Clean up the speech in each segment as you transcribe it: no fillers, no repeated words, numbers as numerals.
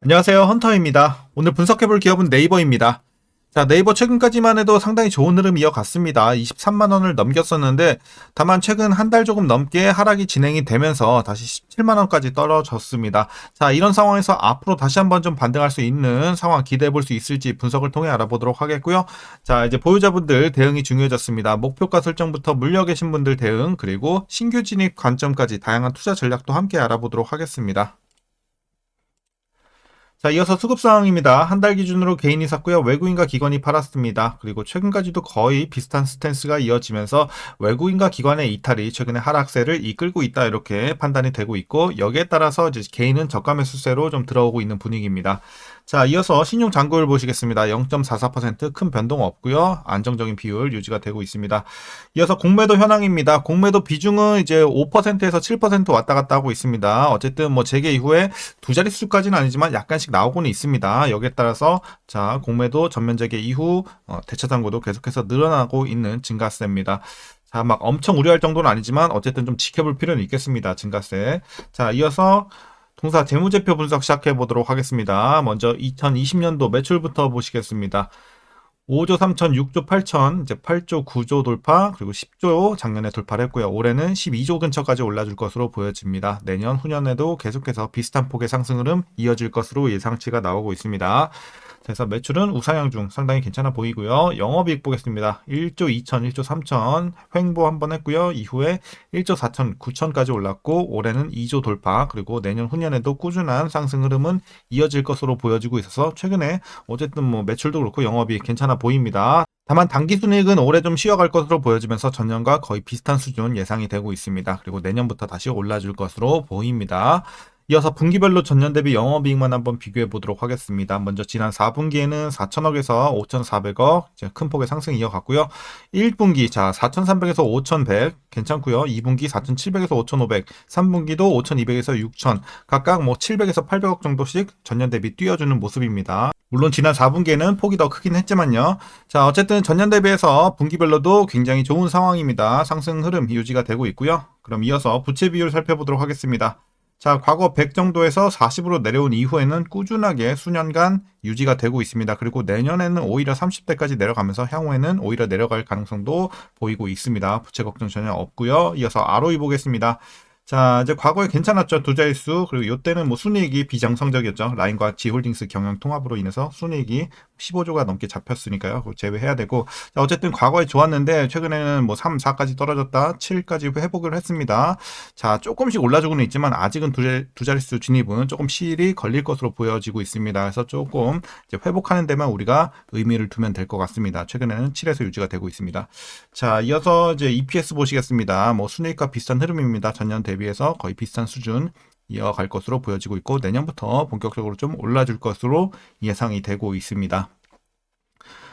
안녕하세요, 헌터입니다. 오늘 분석해볼 기업은 네이버입니다. 자, 네이버 최근까지만 해도 상당히 좋은 흐름 이어갔습니다. 23만원을 넘겼었는데 다만 최근 한 달 조금 넘게 하락이 진행이 되면서 다시 17만원까지 떨어졌습니다. 자, 이런 상황에서 앞으로 다시 한번 좀 반등할 수 있는 상황 기대해 볼 수 있을지 분석을 통해 알아보도록 하겠고요. 자, 이제 보유자분들 대응이 중요해졌습니다. 목표가 설정부터 물려 계신 분들 대응, 그리고 신규 진입 관점까지 다양한 투자 전략도 함께 알아보도록 하겠습니다. 자, 이어서 수급 상황입니다. 한 달 기준으로 개인이 샀고요. 외국인과 기관이 팔았습니다. 그리고 최근까지도 거의 비슷한 스탠스가 이어지면서 외국인과 기관의 이탈이 최근에 하락세를 이끌고 있다, 이렇게 판단이 되고 있고, 여기에 따라서 이제 개인은 저가 매수세로 좀 들어오고 있는 분위기입니다. 자, 이어서 신용 잔고율 보시겠습니다. 0.44%, 큰 변동 없고요. 안정적인 비율 유지가 되고 있습니다. 이어서 공매도 현황입니다. 공매도 비중은 이제 5%에서 7% 왔다 갔다 하고 있습니다. 어쨌든 뭐 재개 이후에 두 자릿수까지는 아니지만 약간씩 나오고는 있습니다. 여기에 따라서 자, 공매도 전면 재개 이후 대차 잔고도 계속해서 늘어나고 있는 증가세입니다. 자, 막 엄청 우려할 정도는 아니지만 어쨌든 좀 지켜볼 필요는 있겠습니다. 증가세. 자, 이어서 동사 재무제표 분석 시작해 보도록 하겠습니다. 먼저 2020년도 매출부터 보시겠습니다. 5조 3천, 6조 8천, 이제 8조 9조 돌파, 그리고 10조 작년에 돌파를 했고요. 올해는 12조 근처까지 올라줄 것으로 보여집니다. 내년, 후년에도 계속해서 비슷한 폭의 상승 흐름 이어질 것으로 예상치가 나오고 있습니다. 그래서 매출은 우상향 중 상당히 괜찮아 보이고요. 영업이익 보겠습니다. 1조 2천, 1조 3천 횡보 한번 했고요. 이후에 1조 4천, 9천까지 올랐고 올해는 2조 돌파, 그리고 내년 후년에도 꾸준한 상승 흐름은 이어질 것으로 보여지고 있어서 최근에 어쨌든 뭐 매출도 그렇고 영업이익 괜찮아 보입니다. 다만 당기순이익은 올해 좀 쉬어갈 것으로 보여지면서 전년과 거의 비슷한 수준 예상이 되고 있습니다. 그리고 내년부터 다시 올라줄 것으로 보입니다. 이어서 분기별로 전년 대비 영업이익만 한번 비교해 보도록 하겠습니다. 먼저 지난 4분기에는 4천억에서 5,400억 큰 폭의 상승 이어갔고요. 1분기 자 4,300에서 5,100 괜찮고요. 2분기 4,700에서 5,500, 3분기도 5,200에서 6,000 각각 뭐 700에서 800억 정도씩 전년 대비 뛰어주는 모습입니다. 물론 지난 4분기에는 폭이 더 크긴 했지만요. 자, 어쨌든 전년 대비해서 분기별로도 굉장히 좋은 상황입니다. 상승 흐름 유지가 되고 있고요. 그럼 이어서 부채 비율 살펴보도록 하겠습니다. 자, 과거 100 정도에서 40으로 내려온 이후에는 꾸준하게 수년간 유지가 되고 있습니다. 그리고 내년에는 오히려 30대까지 내려가면서 향후에는 오히려 내려갈 가능성도 보이고 있습니다. 부채 걱정 전혀 없고요. 이어서 ROE 보겠습니다. 자, 이제 과거에 괜찮았죠. 두 자릿수. 그리고 이때는 뭐 순이익이 비정상적이었죠. 라인과 지홀딩스 경영 통합으로 인해서 순이익이 15조가 넘게 잡혔으니까요. 그거 제외해야 되고. 자, 어쨌든 과거에 좋았는데 최근에는 뭐 3, 4까지 떨어졌다 7까지 회복을 했습니다. 자, 조금씩 올라주고는 있지만 아직은 두 자릿수 진입은 조금 시일이 걸릴 것으로 보여지고 있습니다. 그래서 조금 이제 회복하는 데만 우리가 의미를 두면 될 것 같습니다. 최근에는 7에서 유지가 되고 있습니다. 자, 이어서 이제 EPS 보시겠습니다. 뭐 순이익과 비슷한 흐름입니다. 전년 대비해서 거의 비슷한 수준 이어갈 것으로 보여지고 있고 내년부터 본격적으로 좀 올라줄 것으로 예상이 되고 있습니다.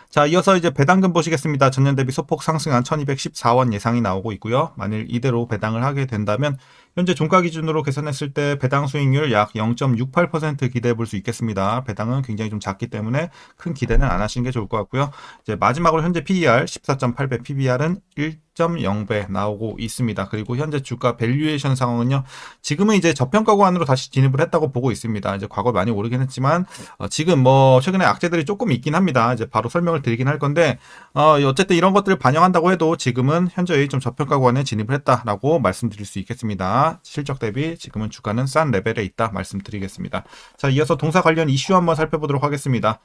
자, 이어서 이제 배당금 보시겠습니다. 전년 대비 소폭 상승한 1214원 예상이 나오고 있고요. 만일 이대로 배당을 하게 된다면 현재 종가 기준으로 계산했을 때 배당 수익률 약 0.68% 기대해 볼 수 있겠습니다. 배당은 굉장히 좀 작기 때문에 큰 기대는 안 하시는 게 좋을 것 같고요. 이제 마지막으로 현재 PER 14.8배, PBR은 1.0배 나오고 있습니다. 그리고 현재 주가 밸류에이션 상황은요. 지금은 이제 저평가 구간으로 다시 진입을 했다고 보고 있습니다. 이제 과거 많이 오르긴 했지만 지금 뭐 최근에 악재들이 조금 있긴 합니다. 이제 바로 설명을 드리긴 할 건데 어쨌든 이런 것들을 반영한다고 해도 지금은 현저히 좀 저평가 구간에 진입을 했다라고 말씀드릴 수 있겠습니다. 실적 대비 지금은 주가는 싼 레벨에 있다 말씀드리겠습니다. 자, 이어서 동사 관련 이슈 한번 살펴보도록 하겠습니다.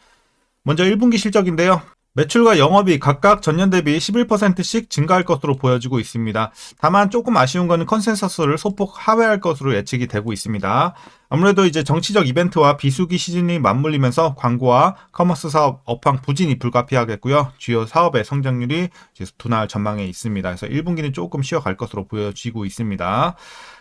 먼저 1분기 실적인데요. 매출과 영업이 각각 전년 대비 11%씩 증가할 것으로 보여지고 있습니다. 다만 조금 아쉬운 것은 컨센서스를 소폭 하회할 것으로 예측이 되고 있습니다. 아무래도 이제 정치적 이벤트와 비수기 시즌이 맞물리면서 광고와 커머스 사업 업황 부진이 불가피하겠고요. 주요 사업의 성장률이 이제 둔화할 전망에 있습니다. 그래서 1분기는 조금 쉬어갈 것으로 보여지고 있습니다.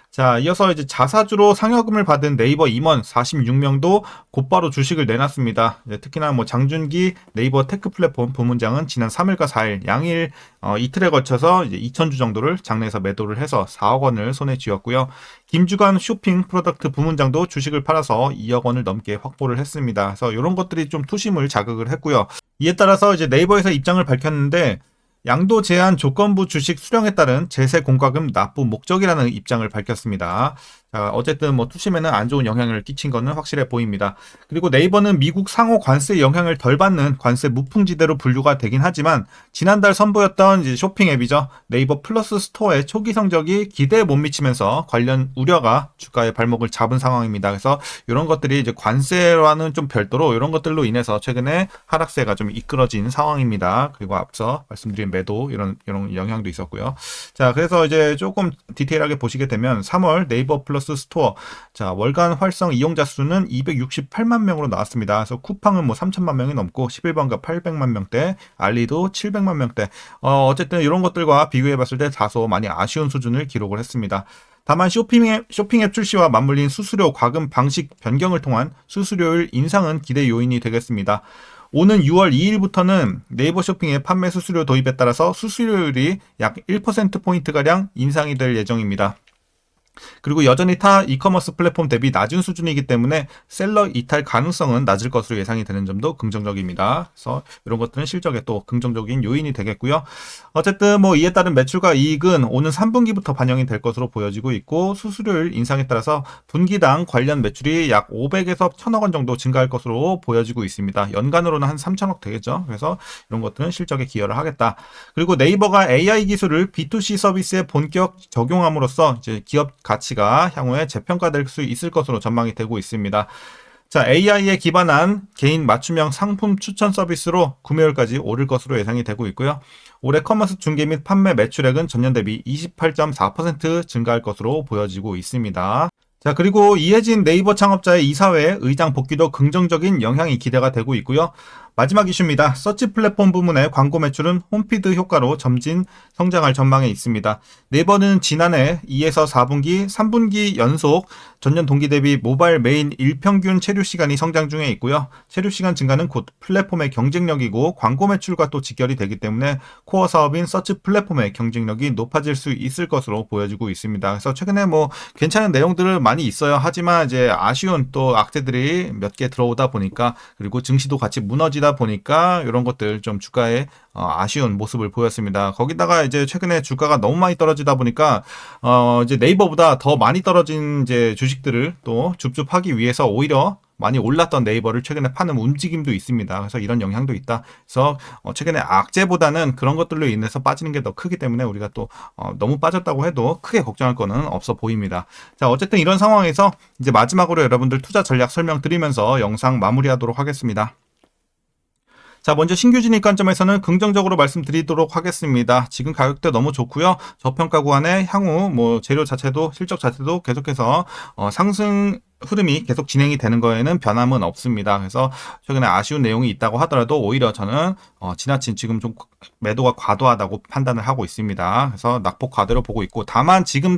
자, 이어서 이제 자사주로 상여금을 받은 네이버 임원 46명도 곧바로 주식을 내놨습니다. 특히나 뭐 장준기 네이버 테크 플랫폼 부문장은 지난 3일과 4일 양일 이틀에 걸쳐서 이제 2,000주 정도를 장내에서 매도를 해서 4억 원을 손에 쥐었고요. 김주관 쇼핑 프로덕트 부문장도 주식을 팔아서 2억 원을 넘게 확보를 했습니다. 그래서 이런 것들이 좀 투심을 자극을 했고요. 이에 따라서 이제 네이버에서 입장을 밝혔는데 양도 제한 조건부 주식 수령에 따른 제세 공과금 납부 목적이라는 입장을 밝혔습니다. 자, 어쨌든 뭐 투심에는 안 좋은 영향을 끼친 거는 확실해 보입니다. 그리고 네이버는 미국 상호 관세 영향을 덜 받는 관세 무풍지대로 분류가 되긴 하지만 지난달 선보였던 이제 쇼핑 앱이죠. 네이버 플러스 스토어의 초기 성적이 기대에 못 미치면서 관련 우려가 주가의 발목을 잡은 상황입니다. 그래서 이런 것들이 이제 관세와는 좀 별도로 이런 것들로 인해서 최근에 하락세가 좀 이끌어진 상황입니다. 그리고 앞서 말씀드린 매도 이런 영향도 있었고요. 자, 그래서 이제 조금 디테일하게 보시게 되면 3월 네이버 플러스 스토어 자, 월간 활성 이용자 수는 268만 명으로 나왔습니다. 그래서 쿠팡은 뭐 3천만 명이 넘고 11번가 800만 명대, 알리도 700만 명대. 어쨌든 이런 것들과 비교해 봤을 때 다소 많이 아쉬운 수준을 기록을 했습니다. 다만 쇼핑앱 출시와 맞물린 수수료 과금 방식 변경을 통한 수수료율 인상은 기대 요인이 되겠습니다. 오는 6월 2일부터는 네이버 쇼핑의 판매 수수료 도입에 따라서 수수료율이 약 1%포인트가량 인상이 될 예정입니다. 그리고 여전히 타 이커머스 플랫폼 대비 낮은 수준이기 때문에 셀러 이탈 가능성은 낮을 것으로 예상이 되는 점도 긍정적입니다. 그래서 이런 것들은 실적에 또 긍정적인 요인이 되겠고요. 어쨌든 뭐 이에 따른 매출과 이익은 오는 3분기부터 반영이 될 것으로 보여지고 있고 수수료율 인상에 따라서 분기당 관련 매출이 약 500에서 1000억 원 정도 증가할 것으로 보여지고 있습니다. 연간으로는 한 3000억 되겠죠. 그래서 이런 것들은 실적에 기여를 하겠다. 그리고 네이버가 AI 기술을 B2C 서비스에 본격 적용함으로써 이제 기업 가치가 향후에 재평가될 수 있을 것으로 전망이 되고 있습니다. 자, AI에 기반한 개인 맞춤형 상품 추천 서비스로 구매율까지 오를 것으로 예상이 되고 있고요. 올해 커머스 중개 및 판매 매출액은 전년 대비 28.4% 증가할 것으로 보여지고 있습니다. 자, 그리고 이혜진 네이버 창업자의 이사회 의장 복귀도 긍정적인 영향이 기대가 되고 있고요. 마지막 이슈입니다. 서치 플랫폼 부문의 광고 매출은 홈피드 효과로 점진 성장할 전망에 있습니다. 네이버는 지난해 2에서 4분기, 3분기 연속 전년 동기 대비 모바일 메인 일평균 체류 시간이 성장 중에 있고요. 체류 시간 증가는 곧 플랫폼의 경쟁력이고 광고 매출과 또 직결이 되기 때문에 코어 사업인 서치 플랫폼의 경쟁력이 높아질 수 있을 것으로 보여지고 있습니다. 그래서 최근에 뭐 괜찮은 내용들을 많이 있어요. 하지만 이제 아쉬운 또 악재들이 몇 개 들어오다 보니까 그리고 증시도 같이 무너지다 보니까 이런 것들 좀 주가에 아쉬운 모습을 보였습니다. 거기다가 이제 최근에 주가가 너무 많이 떨어지다 보니까 이제 네이버보다 더 많이 떨어진 이제 주식들을 또 줍줍하기 위해서 오히려 많이 올랐던 네이버를 최근에 파는 움직임도 있습니다. 그래서 이런 영향도 있다. 그래서 최근에 악재보다는 그런 것들로 인해서 빠지는 게 더 크기 때문에 우리가 또 너무 빠졌다고 해도 크게 걱정할 거는 없어 보입니다. 자, 어쨌든 이런 상황에서 이제 마지막으로 여러분들 투자 전략 설명드리면서 영상 마무리하도록 하겠습니다. 자, 먼저 신규 진입 관점에서는 긍정적으로 말씀드리도록 하겠습니다. 지금 가격대 너무 좋고요. 저평가 구간에 향후 뭐 재료 자체도 실적 자체도 계속해서 상승 흐름이 계속 진행이 되는 거에는 변함은 없습니다. 그래서 최근에 아쉬운 내용이 있다고 하더라도 오히려 저는 지나친 지금 좀 매도가 과도하다고 판단을 하고 있습니다. 그래서 낙폭 과대로 보고 있고 다만 지금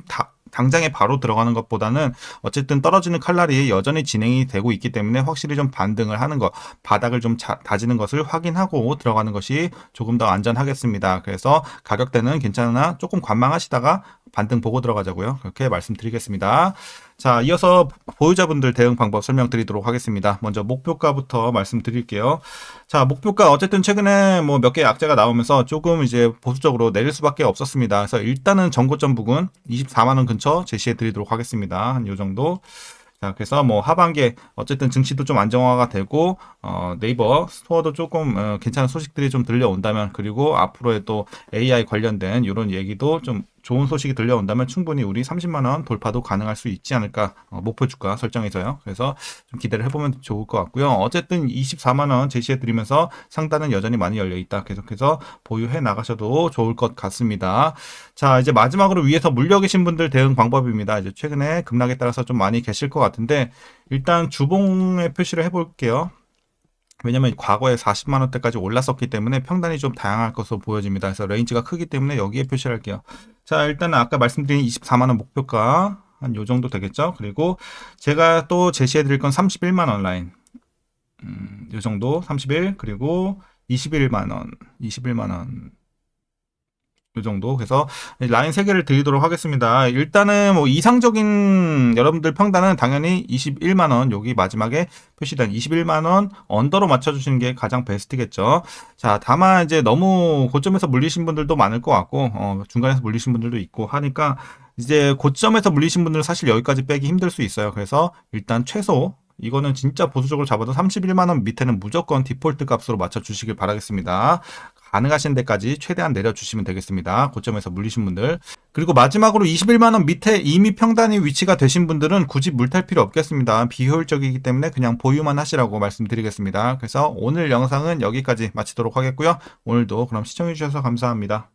당장에 바로 들어가는 것보다는 어쨌든 떨어지는 칼날이 여전히 진행이 되고 있기 때문에 확실히 좀 반등을 하는 것, 바닥을 좀 다지는 것을 확인하고 들어가는 것이 조금 더 안전하겠습니다. 그래서 가격대는 괜찮으나 조금 관망하시다가 반등 보고 들어가자고요. 그렇게 말씀드리겠습니다. 자, 이어서 보유자분들 대응 방법 설명드리도록 하겠습니다. 먼저 목표가부터 말씀드릴게요. 자, 목표가 어쨌든 최근에 뭐 몇 개의 악재가 나오면서 조금 이제 보수적으로 내릴 수밖에 없었습니다. 그래서 일단은 전고점 부근 24만 원 근처 제시해 드리도록 하겠습니다. 한 요 정도. 자, 그래서 뭐 하반기에 어쨌든 증시도 좀 안정화가 되고 네이버 스토어도 조금 괜찮은 소식들이 좀 들려온다면 그리고 앞으로의 또 AI 관련된 이런 얘기도 좀 좋은 소식이 들려온다면 충분히 우리 30만 원 돌파도 가능할 수 있지 않을까 목표 주가 설정해서요. 그래서 좀 기대를 해보면 좋을 것 같고요. 어쨌든 24만 원 제시해드리면서 상단은 여전히 많이 열려 있다. 계속해서 보유해 나가셔도 좋을 것 같습니다. 자, 이제 마지막으로 위에서 물려 계신 분들 대응 방법입니다. 이제 최근에 급락에 따라서 좀 많이 계실 것 같은데 일단 주봉에 표시를 해볼게요. 왜냐면 과거에 40만 원대까지 올랐었기 때문에 평단이 좀 다양할 것으로 보여집니다. 그래서 레인지가 크기 때문에 여기에 표시를 할게요. 자, 일단은 아까 말씀드린 24만 원 목표가 한 요 정도 되겠죠. 그리고 제가 또 제시해 드릴 건 31만 원 라인. 요 정도 31 그리고 21만 원, 21만 원. 이 정도. 그래서 라인 3개를 드리도록 하겠습니다. 일단은 뭐 이상적인 여러분들 평단은 당연히 21만원, 여기 마지막에 표시된 21만원 언더로 맞춰주시는 게 가장 베스트겠죠. 자, 다만 이제 너무 고점에서 물리신 분들도 많을 것 같고, 중간에서 물리신 분들도 있고 하니까 이제 고점에서 물리신 분들은 사실 여기까지 빼기 힘들 수 있어요. 그래서 일단 최소 이거는 진짜 보수적으로 잡아도 31만 원 밑에는 무조건 디폴트 값으로 맞춰 주시길 바라겠습니다. 가능하신 데까지 최대한 내려주시면 되겠습니다. 고점에서 물리신 분들. 그리고 마지막으로 21만 원 밑에 이미 평단이 위치가 되신 분들은 굳이 물탈 필요 없겠습니다. 비효율적이기 때문에 그냥 보유만 하시라고 말씀드리겠습니다. 그래서 오늘 영상은 여기까지 마치도록 하겠고요. 오늘도 그럼 시청해주셔서 감사합니다.